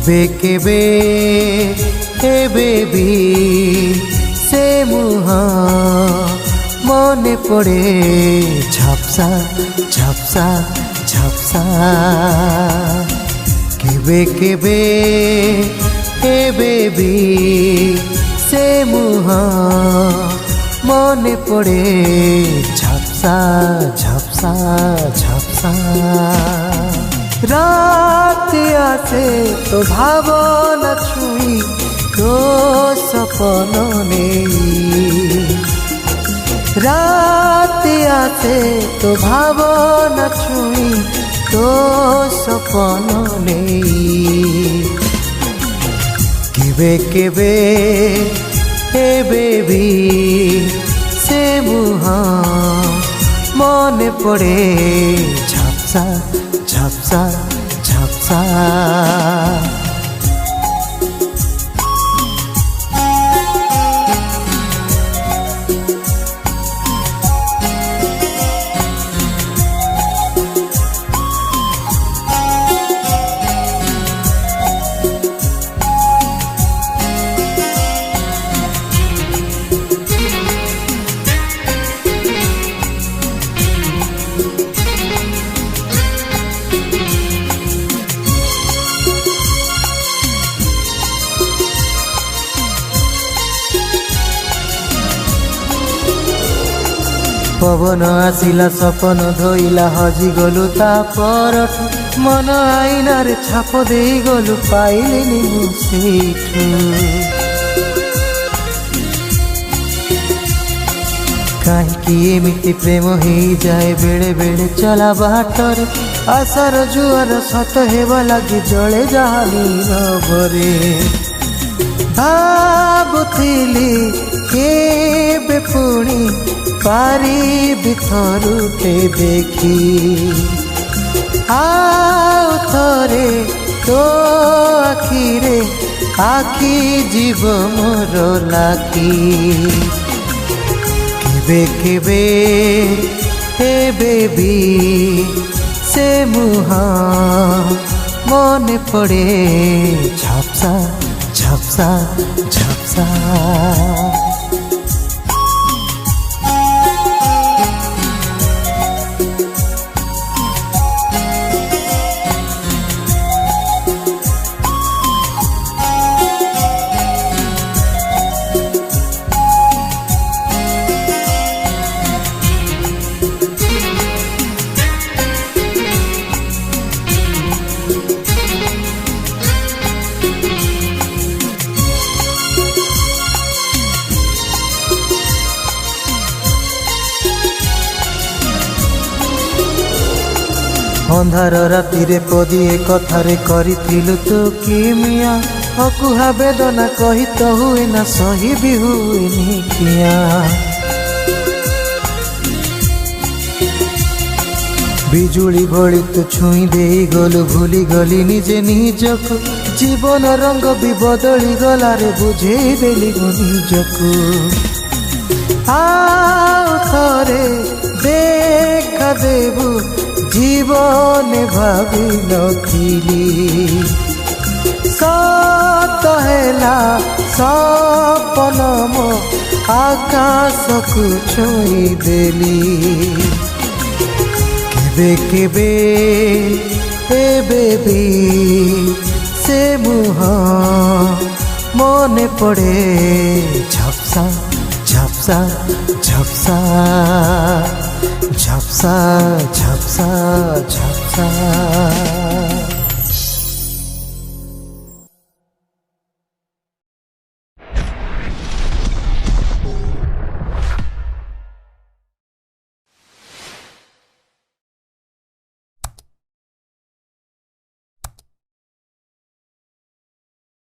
केबे हे बेबी से मुहा मने पड़े झपसा झपसा झपसा केबे हे बेबी से मुहा मने पड़े झपसा झपसा झपसा रात आसे तो भावना छुई तो सपन नहीं रात आसे तो भावना छुई तो सपन नहीं केबे हे बेबी से मुहा मने पड़े झपसा झपसा झपसा पवन आसिला सपन धोइला हजी गलु तापरठु मन आईनार छाप दे गलु पाइलिनी मु सेठु काहींकि एमिति प्रेम हो जाए बेले बेले चला बाटर आशार जुआर सत हेबा लगी जले जानी नभरे भाबुथिली केबे पुणी पारी बिथरुते देखी आउ थरे तो आखिरे आखि जीव मोर लाखी केबे हे बेबी से मुहा मने पड़े झपसा झपसा झपसा अंधार राति पदिए कथारे करिथिलु तो किमिया अकुहा बेदना कही तो हुए ना सही भी हुए निकिया बिजुली भली तो छुई दे गलु भूली गली निजे निजकु जीवन रंग भी बदली गला रे बुझे देली निजकु आओ थरे देखा देबु जीवन भावी नथिली सत हेला सपन मो आकाश को छुई देली केबे हे बेबी से मुहा मने पड़े झपसा झपसा झपसा झपसा झपसा झपसा